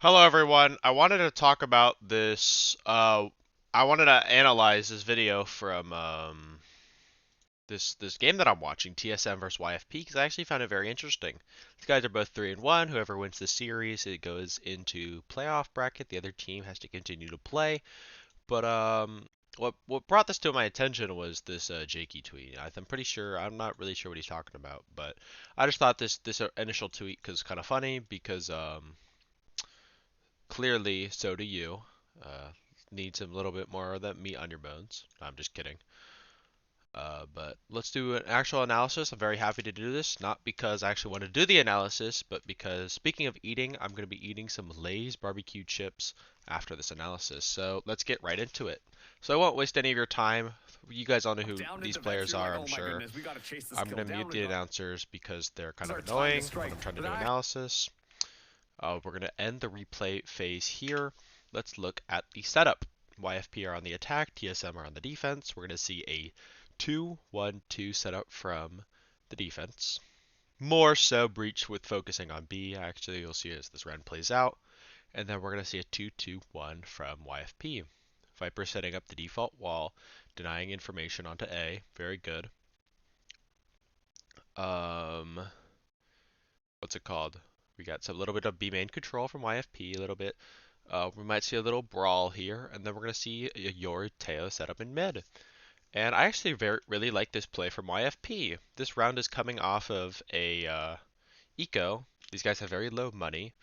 Hello everyone. I wanted to talk about this. I wanted to analyze this video from this game that I'm watching, TSM versus YFP, because I actually found it very interesting. These guys are both 3-1. Whoever wins the series, it goes into playoff bracket. The other team has to continue to play. But what brought this to my attention was this Jakey tweet. I'm pretty sure I'm not really sure what he's talking about, but I just thought this initial tweet was kind of funny because clearly, so do you. Uh, need some little bit more of that meat on your bones. No, I'm just kidding. But let's do an actual analysis. I'm very happy to do this, not because I actually want to do the analysis, but because speaking of eating, I'm going to be eating some Lay's barbecue chips after this analysis. So let's get right into it. So I won't waste any of your time. You guys all know who these players are, I'm sure. I'm going to mute the announcers because they're kind of annoying when I'm trying to do analysis. We're going to end the replay phase here. Let's look at the setup. YFP are on the attack, TSM are on the defense. We're going to see a 2-1-2 setup from the defense. More so breach with focusing on B. Actually, you'll see as this round plays out. And then we're going to see a 2-2-1 from YFP. Viper setting up the default wall, denying information onto A. Very good. What's it called? We got some little bit of B main control from YFP, a little bit. We might see a little brawl here, and then we're going to see your Teo set up in mid. And I actually really like this play from YFP. This round is coming off of a eco. These guys have very low money,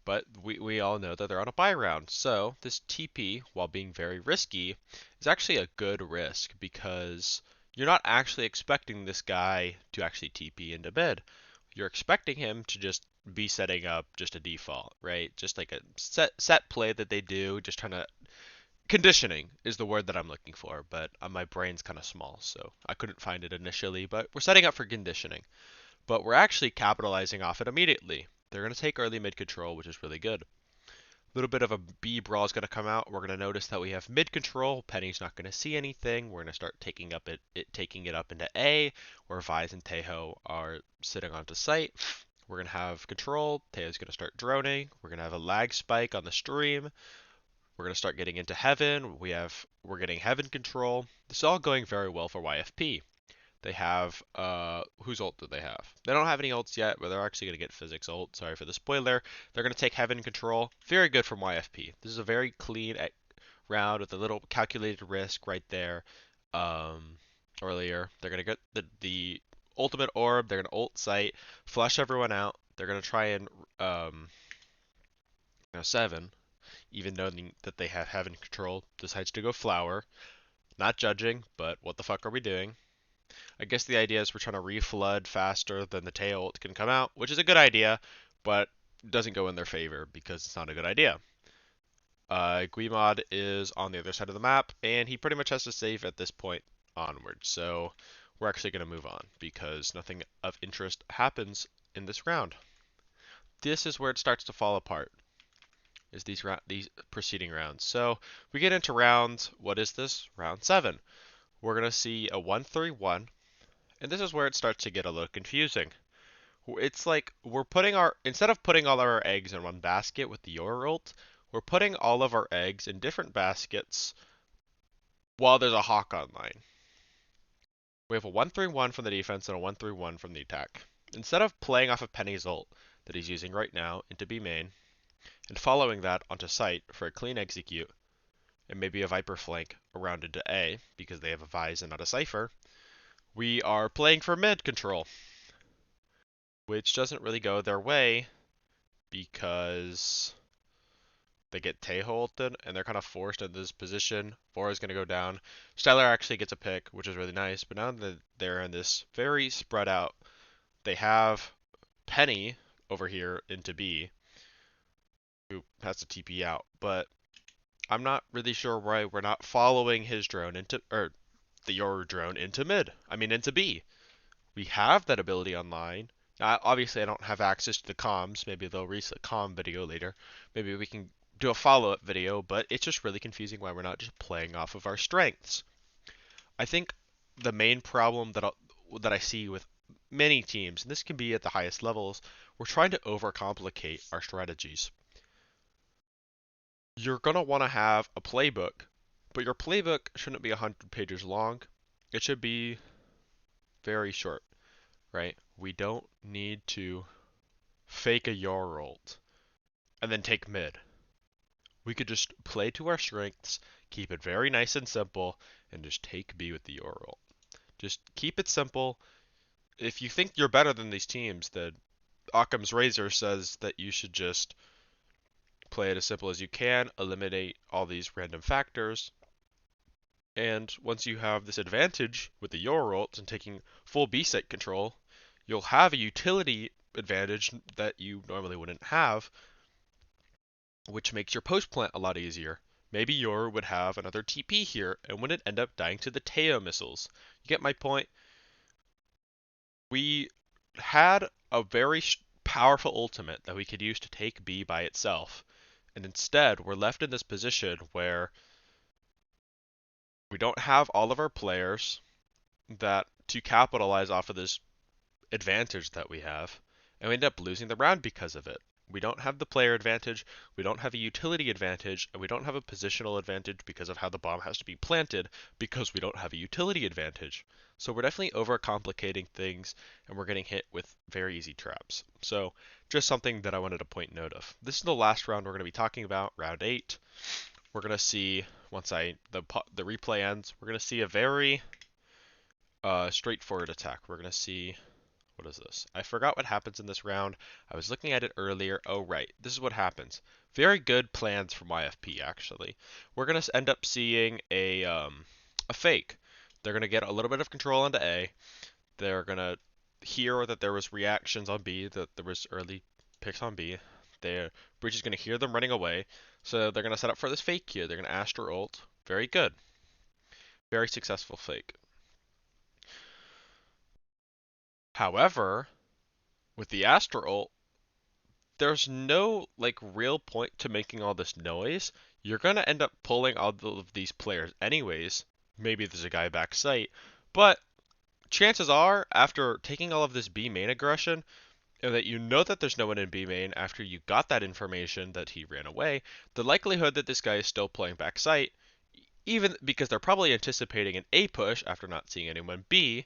but we all know that they're on a buy round. So this TP, while being very risky, is actually a good risk because you're not actually expecting this guy to actually TP into mid. You're expecting him to just be setting up just a default, right? Just like a set play that they do, just trying to conditioning is the word that I'm looking for, but my brain's kind of small, so I couldn't find it initially, but we're setting up for conditioning. But we're actually capitalizing off it immediately. They're going to take early mid control, which is really good. A little bit of a B brawl is going to come out. We're going to notice that we have mid control. Penny's not going to see anything. We're going to start taking it up into A, where Vise and Tejo are sitting onto site. We're going to have control. Tejo's going to start droning. We're going to have a lag spike on the stream. We're going to start getting into heaven. We're getting heaven control. This is all going very well for YFP. They have whose ult do they have? They don't have any ults yet, but they're actually going to get physics ult. Sorry for the spoiler. They're going to take heaven control. Very good from YFP. This is a very clean round with a little calculated risk right there. Earlier, they're going to get the ultimate orb. They're going to ult site, flush everyone out. They're going to try and 7, even knowing that they have heaven control, decides to go flower. Not judging, but what the fuck are we doing? I guess the idea is we're trying to reflood faster than the tail ult can come out, which is a good idea, but doesn't go in their favor because it's not a good idea. Guimod is on the other side of the map, and he pretty much has to save at this point onward. So we're actually going to move on because nothing of interest happens in this round. This is where it starts to fall apart. Is these preceding rounds. So we get into round, what is this? Round 7. We're going to see a 1-3-1, and this is where it starts to get a little confusing. It's like instead of putting all of our eggs in one basket with the Yor ult, we're putting all of our eggs in different baskets while there's a Hawk online. We have a 1-3-1 from the defense and a 1-3-1 from the attack. Instead of playing off of Penny's ult that he's using right now into B main, and following that onto site for a clean execute, and maybe a Viper flank around into A, because they have a Vise and not a Cypher, we are playing for mid control, which doesn't really go their way, because they get Tejo ulted, and they're kind of forced into this position. Vora is going to go down. Styler actually gets a pick, which is really nice, but now that they're in this very spread out, they have Penny over here into B, who has to TP out, but I'm not really sure why we're not following his drone or your drone into into B. We have that ability online. Now, obviously, I don't have access to the comms. Maybe they'll release a comm video later. Maybe we can do a follow-up video, but it's just really confusing why we're not just playing off of our strengths. I think the main problem that I see with many teams, and this can be at the highest levels, we're trying to overcomplicate our strategies. you're going to want to have a playbook, but your playbook shouldn't be 100 pages long. It should be very short, right? We don't need to fake a Yor ult and then take mid. We could just play to our strengths, keep it very nice and simple, and just take B with the Yor ult. Just keep it simple. If you think you're better than these teams, then Occam's Razor says that you should just play it as simple as you can, eliminate all these random factors, and once you have this advantage with the Yor ult and taking full B site control, you'll have a utility advantage that you normally wouldn't have, which makes your post plant a lot easier. Maybe Yor would have another TP here and wouldn't end up dying to the Teo missiles. You get my point? We had a very powerful ultimate that we could use to take B by itself, and instead we're left in this position where we don't have all of our players that to capitalize off of this advantage that we have, and we end up losing the round because of it. We don't have the player advantage, we don't have a utility advantage, and we don't have a positional advantage because of how the bomb has to be planted because we don't have a utility advantage. So we're definitely overcomplicating things, and we're getting hit with very easy traps. So just something that I wanted to point note of. This is the last round we're going to be talking about, round 8. We're going to see, once the replay ends, we're going to see a very straightforward attack. We're going to see, what is this? I forgot what happens in this round. I was looking at it earlier. Oh, right. This is what happens. Very good plans from YFP, actually. We're going to end up seeing a fake. They're going to get a little bit of control into A. They're going to hear that there was reactions on B, that there was early picks on B. Breach is going to hear them running away. So they're going to set up for this fake here. They're going to Astra ult. Very good. Very successful fake. However, with the Astra ult, there's no like real point to making all this noise. You're gonna end up pulling all of these players anyways. Maybe there's a guy back site, but chances are, after taking all of this B main aggression, and that you know that there's no one in B main after you got that information that he ran away, the likelihood that this guy is still playing back site, even because they're probably anticipating an A push after not seeing anyone B,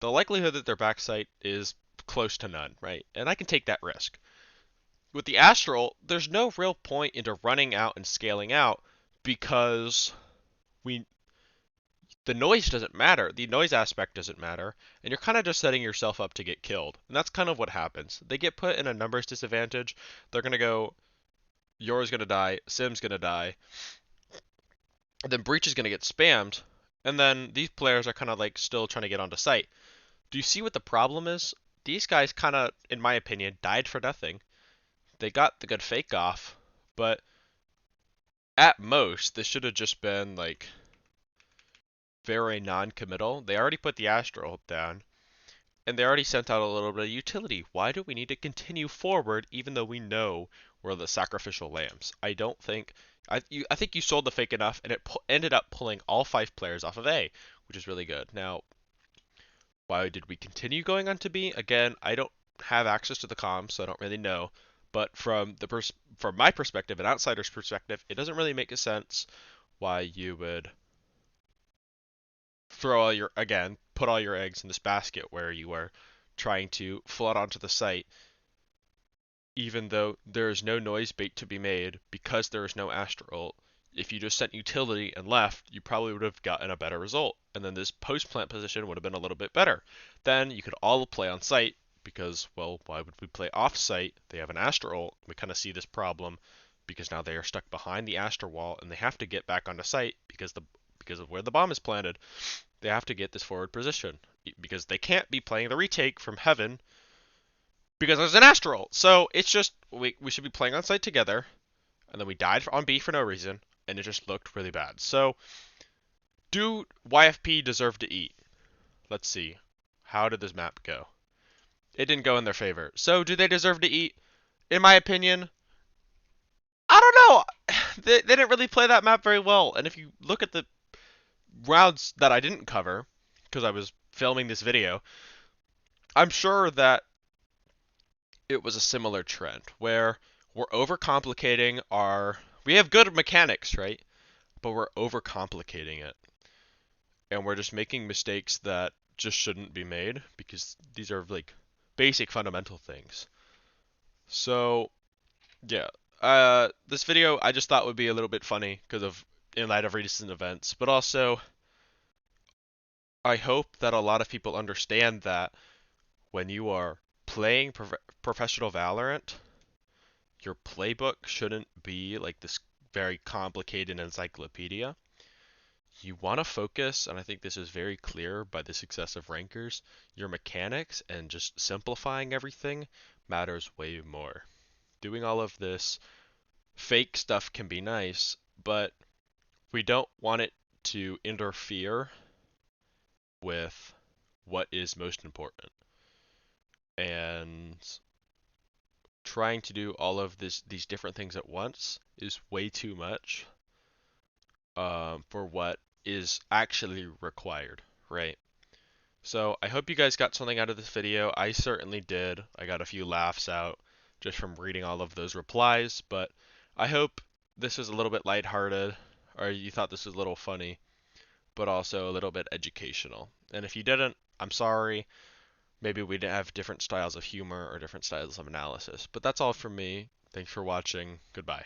the likelihood that their back site is close to none, right? And I can take that risk. With the Astral, there's no real point into running out and scaling out because we the noise doesn't matter. The noise aspect doesn't matter, and you're kind of just setting yourself up to get killed. And that's kind of what happens. They get put in a numbers disadvantage. They're going to go, Yor's going to die, Sim's going to die, and then Breach is going to get spammed, and then these players are kind of like still trying to get onto site. Do you see what the problem is? These guys kind of, in my opinion, died for nothing. They got the good fake off, but at most, this should have just been like very non-committal. They already put the Astral down, and they already sent out a little bit of utility. Why do we need to continue forward even though we know we're the sacrificial lambs? I don't think I think you sold the fake enough, and it ended up pulling all 5 players off of A, which is really good. Now, why did we continue going on to B? Again, I don't have access to the comms, so I don't really know. But from from my perspective, an outsider's perspective, it doesn't really make a sense why you would put all your eggs in this basket where you are trying to flood onto the site, even though there is no noise bait to be made because there is no Astra ult. If you just sent utility and left, you probably would have gotten a better result, and then this post plant position would have been a little bit better. Then you could all play on site because, well, why would we play off site? They have an Astra ult. We kind of see this problem because now they are stuck behind the Astra wall and they have to get back onto site because of where the bomb is planted. They have to get this forward position because they can't be playing the retake from heaven because there's an Astra ult. So it's just we should be playing on site together, and then we died on B for no reason, and it just looked really bad. So, do YFP deserve to eat? Let's see. How did this map go? It didn't go in their favor. So, do they deserve to eat? In my opinion, I don't know. They didn't really play that map very well. And if you look at the rounds that I didn't cover, because I was filming this video, I'm sure that it was a similar trend where we're overcomplicating our we have good mechanics, right? But we're overcomplicating it, and we're just making mistakes that just shouldn't be made because these are like basic fundamental things. So yeah, this video I just thought would be a little bit funny because of in light of recent events, but also I hope that a lot of people understand that when you are playing professional Valorant, your playbook shouldn't be like this very complicated encyclopedia. You want to focus, and I think this is very clear by the success of rankers, your mechanics and just simplifying everything matters way more. Doing all of this fake stuff can be nice, but we don't want it to interfere with what is most important. And trying to do all of these different things at once is way too much for what is actually required, right? So I hope you guys got something out of this video. I certainly did. I got a few laughs out just from reading all of those replies, but I hope this was a little bit lighthearted, or you thought this was a little funny, but also a little bit educational. And if you didn't, I'm sorry. Maybe we didn't have different styles of humor or different styles of analysis. But that's all from me. Thanks for watching. Goodbye.